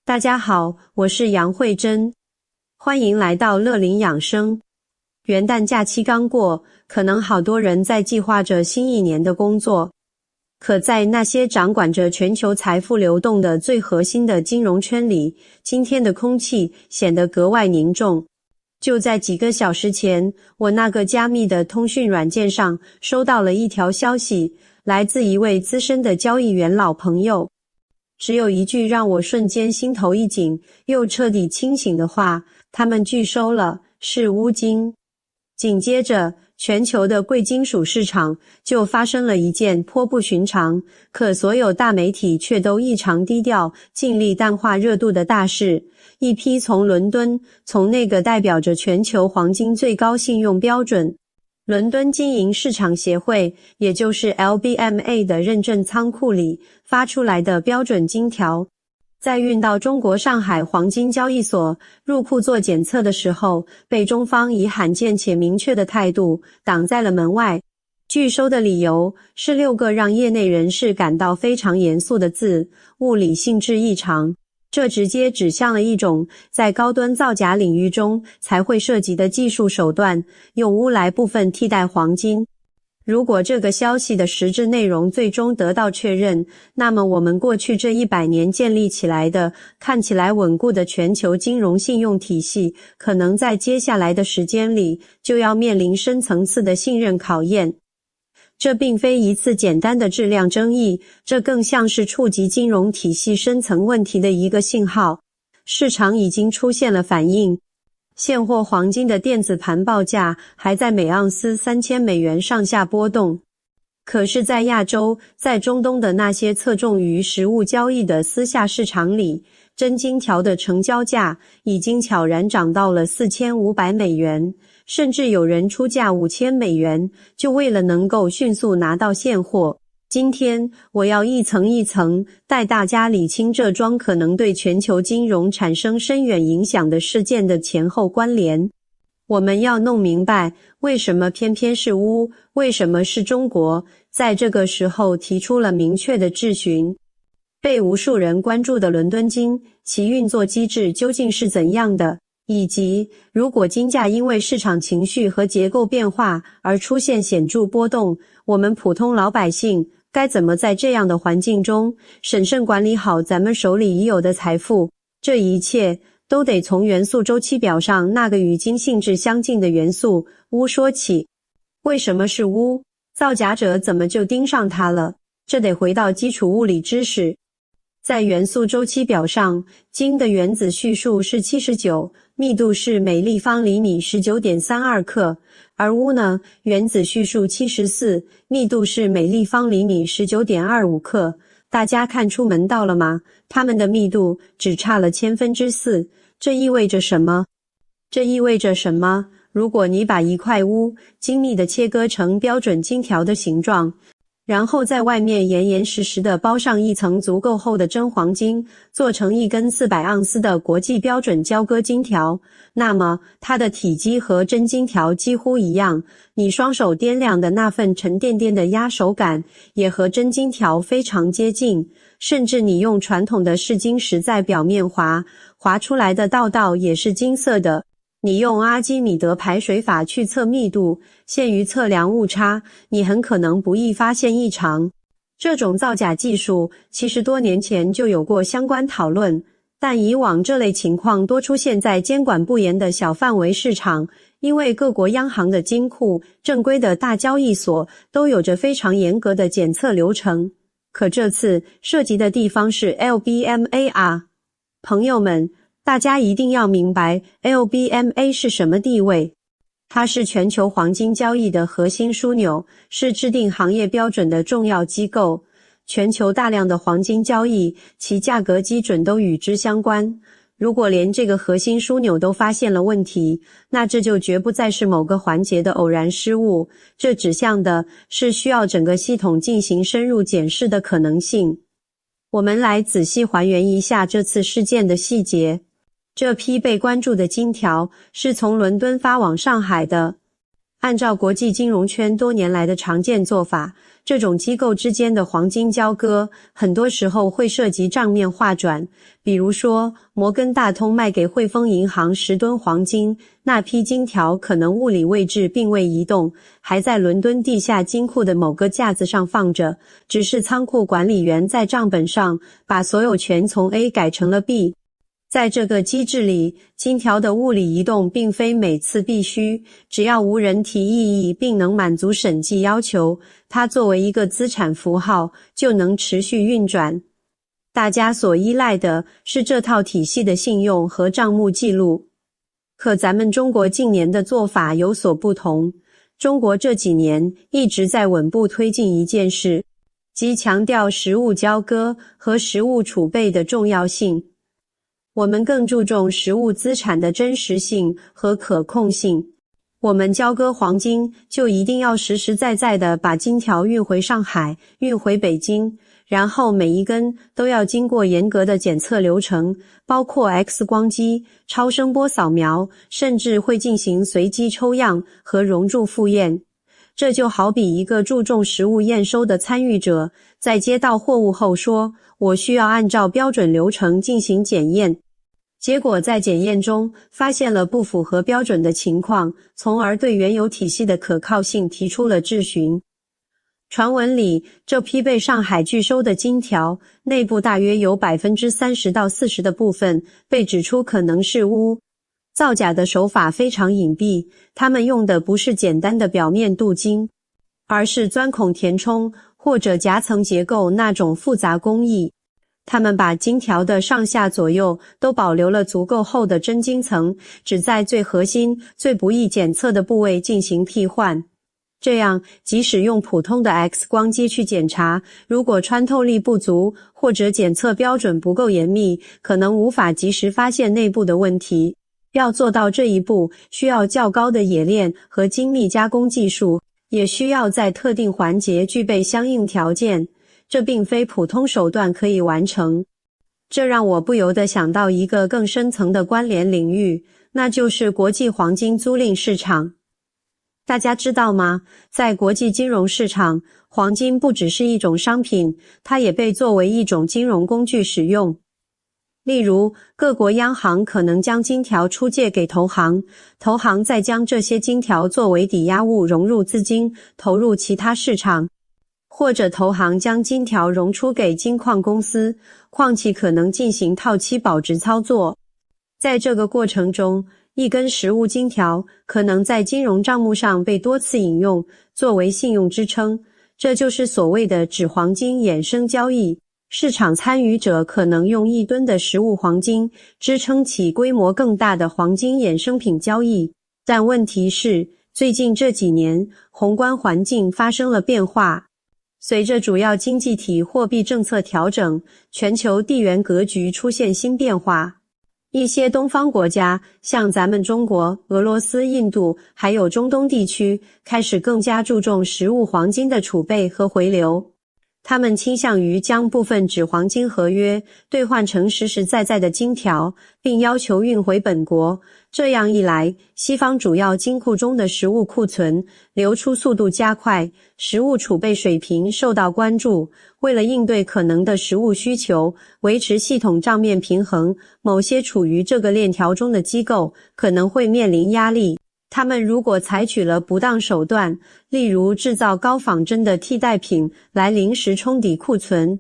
大家好，我是杨慧珍，欢迎来到乐龄养生。元旦假期刚过，可能好多人在计划着新一年的工作。可在那些掌管着全球财富流动的最核心的金融圈里，今天的空气显得格外凝重。就在几个小时前，我那个加密的通讯软件上收到了一条消息，来自一位资深的交易员老朋友。只有一句让我瞬间心头一紧，又彻底清醒的话：他们拒收了，是钨金。紧接着，全球的贵金属市场就发生了一件颇不寻常，可所有大媒体却都异常低调，尽力淡化热度的大事。一批从伦敦，从那个代表着全球黄金最高信用标准伦敦经营市场协会，也就是 LBMA 的认证仓库里发出来的标准金条，在运到中国上海黄金交易所入库做检测的时候，被中方以罕见且明确的态度挡在了门外。拒收的理由是6个让业内人士感到非常严肃的字：物理性质异常。这直接指向了一种在高端造假领域中才会涉及的技术手段，用钨来部分替代黄金。如果这个消息的实质内容最终得到确认，那么我们过去这100年建立起来的看起来稳固的全球金融信用体系，可能在接下来的时间里就要面临深层次的信任考验。这并非一次简单的质量争议，这更像是触及金融体系深层问题的一个信号。市场已经出现了反应，现货黄金的电子盘报价还在每盎司$3000上下波动。可是在亚洲，在中东的那些侧重于实物交易的私下市场里，真金条的成交价已经悄然涨到了$4500，甚至有人出价$5000，就为了能够迅速拿到现货。今天我要一层一层带大家理清这桩可能对全球金融产生深远影响的事件的前后关联。我们要弄明白，为什么偏偏是钨，为什么是中国，在这个时候提出了明确的质询。被无数人关注的伦敦金，其运作机制究竟是怎样的？以及，如果金价因为市场情绪和结构变化而出现显著波动，我们普通老百姓该怎么在这样的环境中审慎管理好咱们手里已有的财富？这一切都得从元素周期表上那个与金性质相近的元素钨说起。为什么是钨？造假者怎么就盯上它了？这得回到基础物理知识。在元素周期表上，金的原子序数是79，密度是每立方厘米 19.32 克，而钨呢，原子序数74，密度是每立方厘米 19.25 克。大家看出门道了吗？它们的密度只差了4/1000，这意味着什么？如果你把一块钨精密地切割成标准金条的形状，然后在外面严严实实地包上一层足够厚的真黄金，做成一根400盎司的国际标准交割金条，那么它的体积和真金条几乎一样，你双手掂量的那份沉甸甸的压手感也和真金条非常接近，甚至你用传统的试金石在表面划出来的道也是金色的。你用阿基米德排水法去测密度，限于测量误差，你很可能不易发现异常。这种造假技术其实多年前就有过相关讨论，但以往这类情况多出现在监管不严的小范围市场，因为各国央行的金库、正规的大交易所都有着非常严格的检测流程。可这次涉及的地方是 LBMA 啊，朋友们，大家一定要明白 LBMA 是什么地位。它是全球黄金交易的核心枢纽，是制定行业标准的重要机构。全球大量的黄金交易，其价格基准都与之相关。如果连这个核心枢纽都发现了问题，那这就绝不再是某个环节的偶然失误，这指向的是需要整个系统进行深入检视的可能性。我们来仔细还原一下这次事件的细节。这批被关注的金条是从伦敦发往上海的。按照国际金融圈多年来的常见做法，这种机构之间的黄金交割很多时候会涉及账面划转。比如说，摩根大通卖给汇丰银行10吨黄金，那批金条可能物理位置并未移动，还在伦敦地下金库的某个架子上放着，只是仓库管理员在账本上把所有权从 A 改成了 B。在这个机制里，金条的物理移动并非每次必须，只要无人提异议并能满足审计要求，它作为一个资产符号就能持续运转。大家所依赖的是这套体系的信用和账目记录。可咱们中国近年的做法有所不同，中国这几年一直在稳步推进一件事，即强调实物交割和实物储备的重要性。我们更注重实物资产的真实性和可控性。我们交割黄金就一定要实实在在地把金条运回上海，运回北京，然后每一根都要经过严格的检测流程，包括 X 光机、超声波扫描，甚至会进行随机抽样和熔铸复验。这就好比一个注重实物验收的参与者，在接到货物后说，我需要按照标准流程进行检验。结果在检验中发现了不符合标准的情况，从而对原有体系的可靠性提出了质询。传闻里，这批被上海拒收的金条，内部大约有 30% 到40% 的部分被指出可能是钨。造假的手法非常隐蔽，他们用的不是简单的表面镀金，而是钻孔填充或者夹层结构那种复杂工艺。他们把金条的上下左右都保留了足够厚的真金层，只在最核心、最不易检测的部位进行替换。这样，即使用普通的 X 光机去检查，如果穿透力不足或者检测标准不够严密，可能无法及时发现内部的问题。要做到这一步，需要较高的冶炼和精密加工技术，也需要在特定环节具备相应条件。这并非普通手段可以完成。这让我不由得想到一个更深层的关联领域，那就是国际黄金租赁市场。大家知道吗？在国际金融市场，黄金不只是一种商品，它也被作为一种金融工具使用。例如，各国央行可能将金条出借给投行，投行再将这些金条作为抵押物融入资金，投入其他市场。或者投行将金条融出给金矿公司，矿企可能进行套期保值操作。在这个过程中，一根实物金条可能在金融账目上被多次引用，作为信用支撑。这就是所谓的纸黄金衍生交易。市场参与者可能用1吨的实物黄金支撑起规模更大的黄金衍生品交易。但问题是，最近这几年，宏观环境发生了变化。随着主要经济体货币政策调整，全球地缘格局出现新变化。一些东方国家，像咱们中国、俄罗斯、印度，还有中东地区，开始更加注重实物黄金的储备和回流。他们倾向于将部分纸黄金合约兑换成实实在在的金条，并要求运回本国。这样一来，西方主要金库中的实物库存流出速度加快，实物储备水平受到关注。为了应对可能的实物需求，维持系统账面平衡，某些处于这个链条中的机构可能会面临压力。他们如果采取了不当手段，例如制造高仿真的替代品来临时冲抵库存，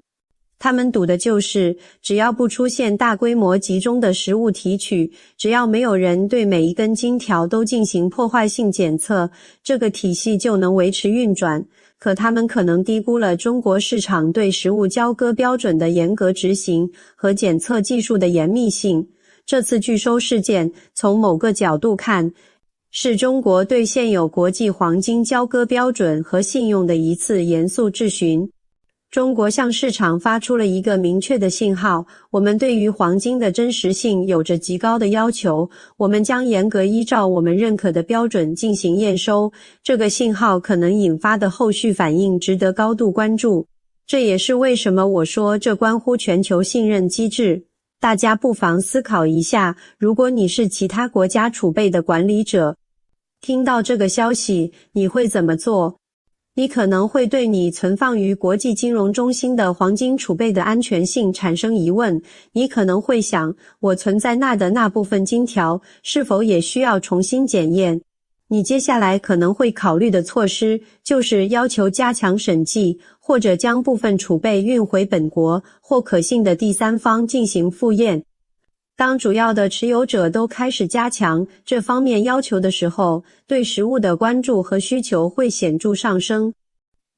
他们赌的就是只要不出现大规模集中的实物提取，只要没有人对每一根金条都进行破坏性检测，这个体系就能维持运转。可他们可能低估了中国市场对实物交割标准的严格执行和检测技术的严密性。这次拒收事件从某个角度看，是中国对现有国际黄金交割标准和信用的一次严肃质询。中国向市场发出了一个明确的信号，我们对于黄金的真实性有着极高的要求，我们将严格依照我们认可的标准进行验收。这个信号可能引发的后续反应值得高度关注。这也是为什么我说这关乎全球信任机制。大家不妨思考一下，如果你是其他国家储备的管理者，听到这个消息，你会怎么做？你可能会对你存放于国际金融中心的黄金储备的安全性产生疑问。你可能会想，我存在那的那部分金条是否也需要重新检验？你接下来可能会考虑的措施就是要求加强审计，或者将部分储备运回本国或可信的第三方进行复验。当主要的持有者都开始加强这方面要求的时候，对实物的关注和需求会显著上升。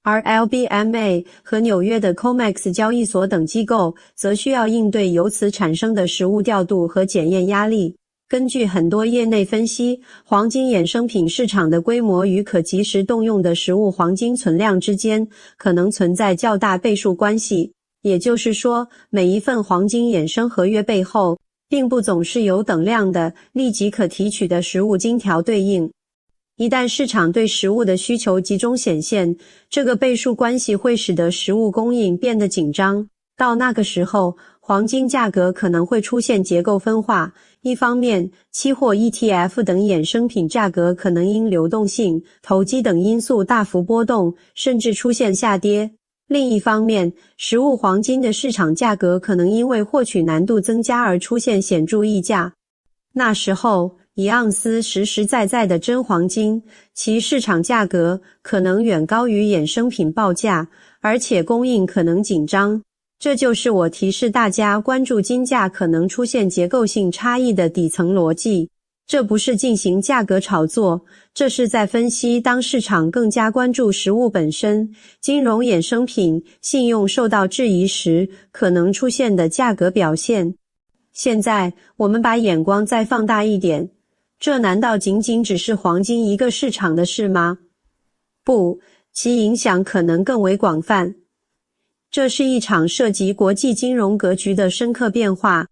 而 LBMA 和纽约的 COMEX 交易所等机构则需要应对由此产生的实物调度和检验压力。根据很多业内分析，黄金衍生品市场的规模与可及时动用的实物黄金存量之间可能存在较大倍数关系。也就是说，每一份黄金衍生合约背后并不总是有等量的立即可提取的实物金条对应。一旦市场对实物的需求集中显现，这个倍数关系会使得实物供应变得紧张。到那个时候，黄金价格可能会出现结构分化。一方面，期货 ETF 等衍生品价格可能因流动性、投机等因素大幅波动，甚至出现下跌。另一方面，实物黄金的市场价格可能因为获取难度增加而出现显著溢价。那时候，一盎司实实在在的真黄金，其市场价格可能远高于衍生品报价，而且供应可能紧张。这就是我提示大家关注金价可能出现结构性差异的底层逻辑。这不是进行价格炒作，这是在分析当市场更加关注实物本身，金融衍生品信用受到质疑时可能出现的价格表现。现在，我们把眼光再放大一点，这难道仅仅只是黄金一个市场的事吗？不，其影响可能更为广泛。这是一场涉及国际金融格局的深刻变化。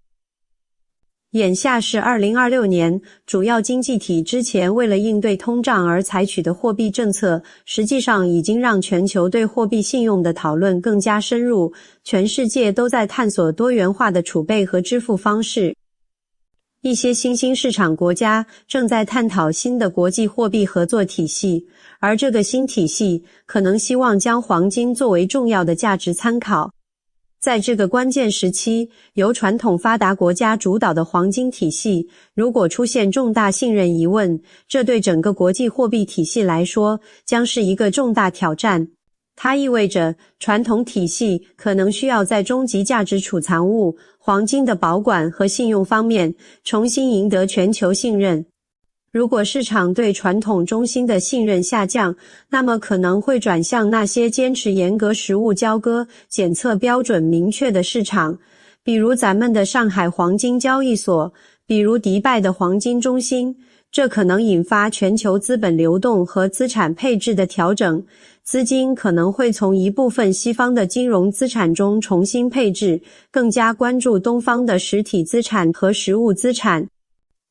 眼下是2026年，主要经济体之前为了应对通胀而采取的货币政策，实际上已经让全球对货币信用的讨论更加深入，全世界都在探索多元化的储备和支付方式。一些新兴市场国家正在探讨新的国际货币合作体系，而这个新体系可能希望将黄金作为重要的价值参考。在这个关键时期，由传统发达国家主导的黄金体系，如果出现重大信任疑问，这对整个国际货币体系来说将是一个重大挑战。它意味着传统体系可能需要在终极价值储藏物黄金的保管和信用方面重新赢得全球信任。如果市场对传统中心的信任下降，那么可能会转向那些坚持严格实物交割、检测标准明确的市场，比如咱们的上海黄金交易所，比如迪拜的黄金中心。这可能引发全球资本流动和资产配置的调整，资金可能会从一部分西方的金融资产中重新配置，更加关注东方的实体资产和实物资产。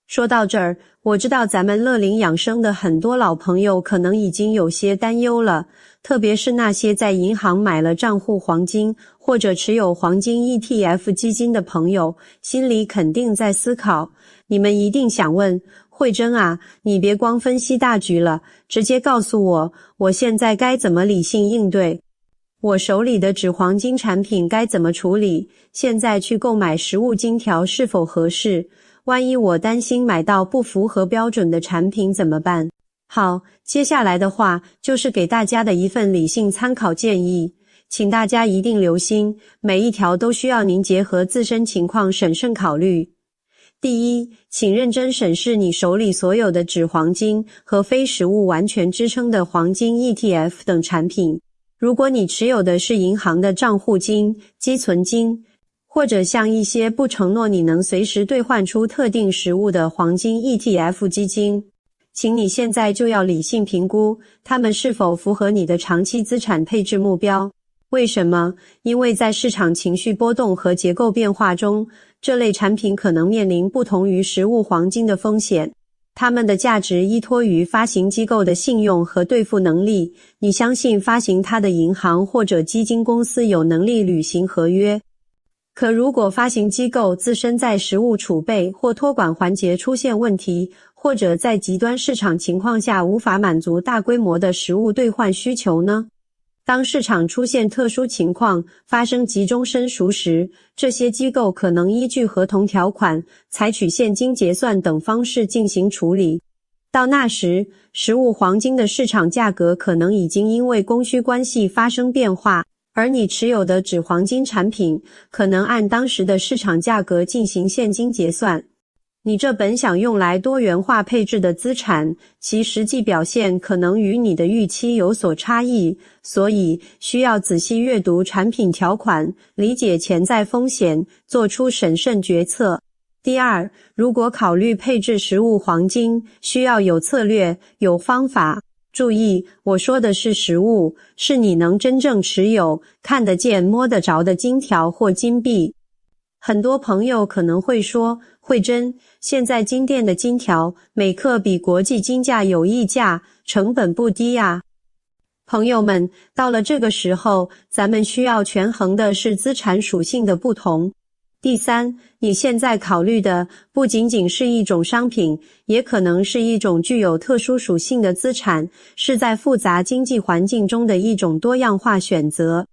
说到这儿，我知道咱们乐龄养生的很多老朋友可能已经有些担忧了，特别是那些在银行买了账户黄金或者持有黄金 ETF 基金的朋友，心里肯定在思考。你们一定想问，慧珍啊，你别光分析大局了，直接告诉我，我现在该怎么理性应对？我手里的纸黄金产品该怎么处理？现在去购买实物金条是否合适？万一我担心买到不符合标准的产品怎么办？好，接下来的话就是给大家的一份理性参考建议，请大家一定留心，每一条都需要您结合自身情况审慎考虑。第一，请认真审视你手里所有的纸黄金和非实物完全支撑的黄金 ETF 等产品。如果你持有的是银行的账户金、积存金，或者像一些不承诺你能随时兑换出特定实物的黄金 ETF 基金，请你现在就要理性评估它们是否符合你的长期资产配置目标。为什么？因为在市场情绪波动和结构变化中，这类产品可能面临不同于实物黄金的风险。它们的价值依托于发行机构的信用和兑付能力，你相信发行它的银行或者基金公司有能力履行合约。可如果发行机构自身在实物储备或托管环节出现问题，或者在极端市场情况下无法满足大规模的实物兑换需求呢？当市场出现特殊情况，发生急中生疏时，这些机构可能依据合同条款，采取现金结算等方式进行处理。到那时，实物黄金的市场价格可能已经因为供需关系发生变化，而你持有的纸黄金产品可能按当时的市场价格进行现金结算。你这本想用来多元化配置的资产，其实际表现可能与你的预期有所差异，所以需要仔细阅读产品条款，理解潜在风险，做出审慎决策。第二，如果考虑配置实物黄金，需要有策略、有方法。注意，我说的是实物，是你能真正持有、看得见、摸得着的金条或金币。很多朋友可能会说，慧珍，现在金店的金条每克比国际金价有溢价，成本不低啊。朋友们，到了这个时候，咱们需要权衡的是资产属性的不同。第三，你现在考虑的不仅仅是一种商品，也可能是一种具有特殊属性的资产，是在复杂经济环境中的一种多样化选择。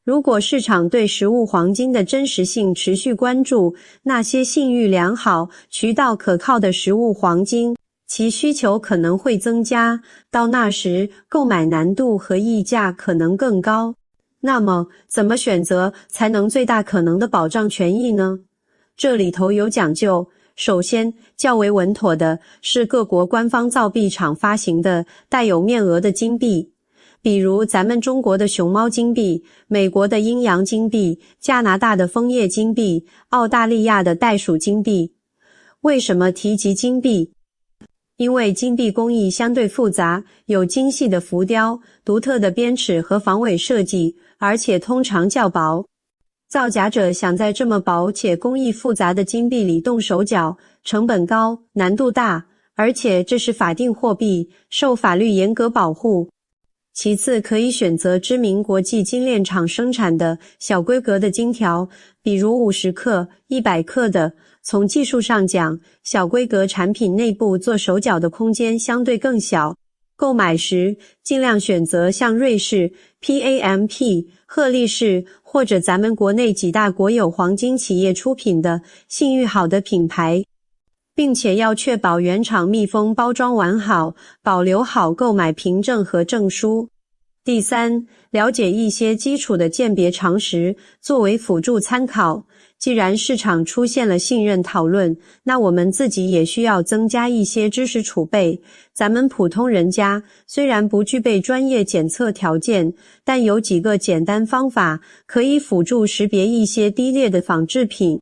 如果市场对实物黄金的真实性持续关注，那些信誉良好、渠道可靠的实物黄金，其需求可能会增加，到那时购买难度和溢价可能更高。那么，怎么选择才能最大可能的保障权益呢？这里头有讲究。首先，较为稳妥的是各国官方造币厂发行的带有面额的金币，比如咱们中国的熊猫金币、美国的阴阳金币、加拿大的枫叶金币、澳大利亚的袋鼠金币。为什么提及金币？因为金币工艺相对复杂，有精细的浮雕、独特的边齿和防伪设计，而且通常较薄。造假者想在这么薄且工艺复杂的金币里动手脚，成本高，难度大，而且这是法定货币，受法律严格保护。其次，可以选择知名国际金链厂生产的小规格的金条，比如50克、100克的。从技术上讲，小规格产品内部做手脚的空间相对更小。购买时，尽量选择像瑞士、PAMP、赫利士或者咱们国内几大国有黄金企业出品的信誉好的品牌，并且要确保原厂密封包装完好，保留好购买凭证和证书。第三，了解一些基础的鉴别常识，作为辅助参考。既然市场出现了信任讨论，那我们自己也需要增加一些知识储备。咱们普通人家虽然不具备专业检测条件，但有几个简单方法可以辅助识别一些低劣的仿制品。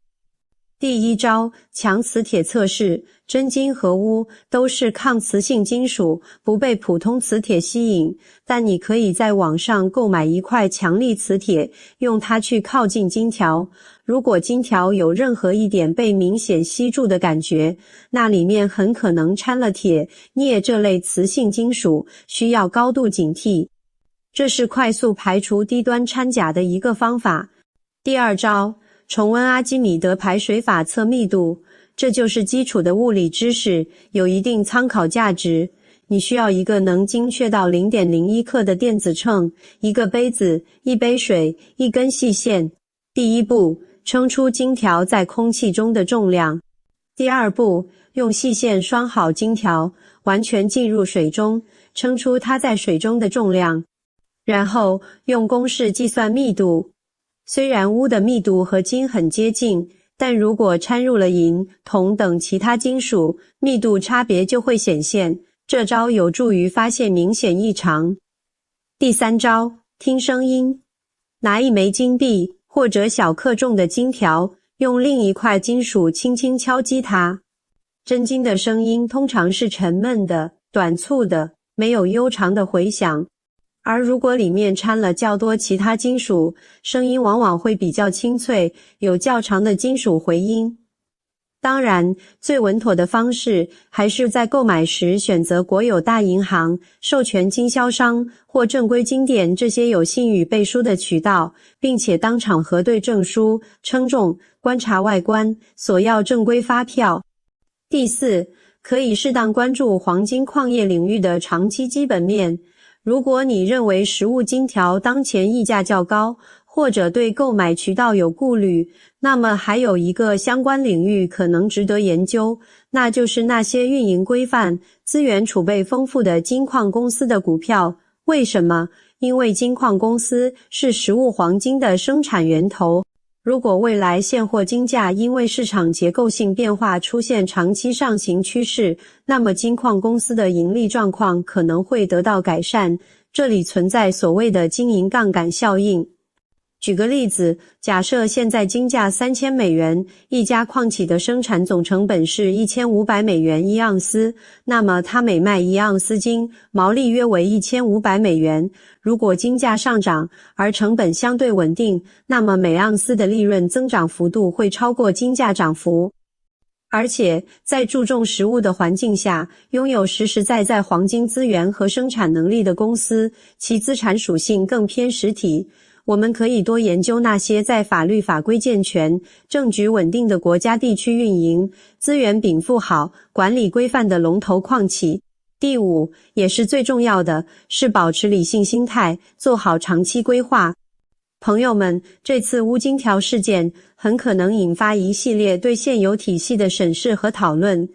第一招，强磁铁测试。真金和钨都是抗磁性金属，不被普通磁铁吸引，但你可以在网上购买一块强力磁铁，用它去靠近金条。如果金条有任何一点被明显吸住的感觉，那里面很可能掺了铁、镍这类磁性金属，需要高度警惕。这是快速排除低端掺假的一个方法。第二招，重温阿基米德排水法测密度。这就是基础的物理知识，有一定参考价值。你需要一个能精确到 0.01 克的电子秤，一个杯子、一杯水、一根细线。第一步，称出金条在空气中的重量。第二步，用细线拴好金条，完全浸入水中，称出它在水中的重量。然后用公式计算密度。虽然钨的密度和金很接近，但如果掺入了银、铜等其他金属，密度差别就会显现。这招有助于发现明显异常。第三招，听声音。拿一枚金币或者小克重的金条，用另一块金属轻轻敲击它。真金的声音通常是沉闷的、短促的，没有悠长的回响。而如果里面掺了较多其他金属，声音往往会比较清脆，有较长的金属回音。当然，最稳妥的方式还是在购买时选择国有大银行、授权经销商或正规金店这些有信誉背书的渠道，并且当场核对证书、称重、观察外观，索要正规发票。第四，可以适当关注黄金矿业领域的长期基本面。如果你认为实物金条当前溢价较高，或者对购买渠道有顾虑，那么还有一个相关领域可能值得研究，那就是那些运营规范、资源储备丰富的金矿公司的股票。为什么？因为金矿公司是实物黄金的生产源头。如果未来现货金价因为市场结构性变化出现长期上行趋势，那么金矿公司的盈利状况可能会得到改善。这里存在所谓的经营杠杆效应。举个例子，假设现在金价$3000，一家矿企的生产总成本是$1500一盎司，那么它每卖1盎司金，毛利约为$1500。如果金价上涨，而成本相对稳定，那么每盎司的利润增长幅度会超过金价涨幅。而且，在注重实物的环境下，拥有实实在在黄金资源和生产能力的公司，其资产属性更偏实体。我们可以多研究那些在法律法规健全、政局稳定的国家地区运营、资源禀赋好、管理规范的龙头矿企。第五，也是最重要的，是保持理性心态，做好长期规划。朋友们，这次乌金条事件很可能引发一系列对现有体系的审视和讨论。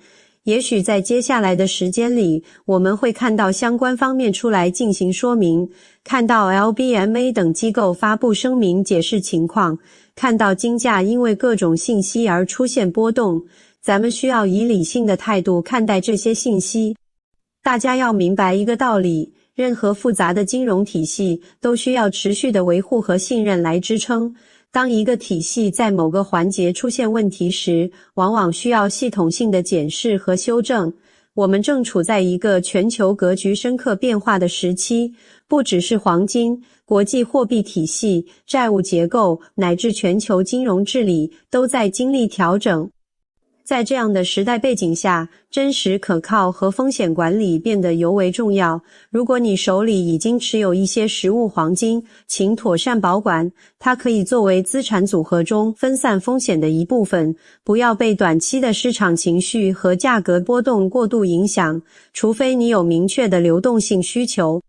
也许在接下来的时间里，我们会看到相关方面出来进行说明，看到 LBMA 等机构发布声明解释情况，看到金价因为各种信息而出现波动。咱们需要以理性的态度看待这些信息。大家要明白一个道理，任何复杂的金融体系都需要持续的维护和信任来支撑。当一个体系在某个环节出现问题时，往往需要系统性的检视和修正。我们正处在一个全球格局深刻变化的时期，不只是黄金，国际货币体系、债务结构乃至全球金融治理都在经历调整。在这样的时代背景下，真实可靠和风险管理变得尤为重要。如果你手里已经持有一些实物黄金，请妥善保管，它可以作为资产组合中分散风险的一部分，不要被短期的市场情绪和价格波动过度影响，除非你有明确的流动性需求。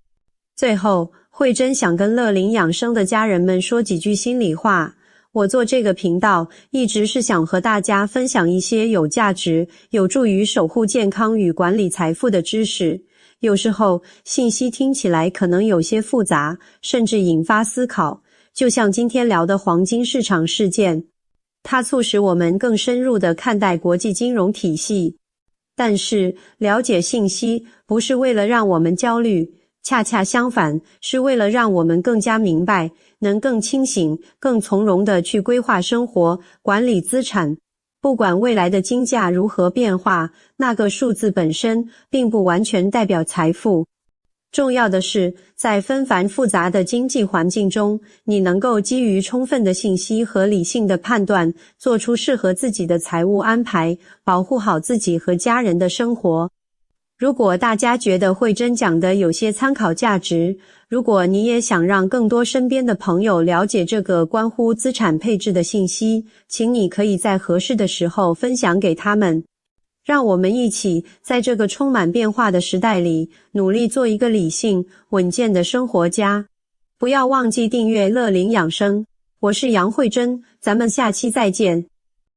最后，慧珍想跟乐龄养生的家人们说几句心里话。我做这个频道一直是想和大家分享一些有价值、有助于守护健康与管理财富的知识。有时候信息听起来可能有些复杂，甚至引发思考，就像今天聊的黄金市场事件，它促使我们更深入地看待国际金融体系。但是，了解信息不是为了让我们焦虑，恰恰相反，是为了让我们更加明白，能更清醒、更从容地去规划生活、管理资产。不管未来的金价如何变化，那个数字本身并不完全代表财富。重要的是，在纷繁复杂的经济环境中，你能够基于充分的信息和理性的判断，做出适合自己的财务安排，保护好自己和家人的生活。如果大家觉得慧珍讲的有些参考价值，如果你也想让更多身边的朋友了解这个关乎资产配置的信息，请你可以在合适的时候分享给他们。让我们一起在这个充满变化的时代里，努力做一个理性、稳健的生活家。不要忘记订阅乐龄养生，我是杨慧珍，咱们下期再见。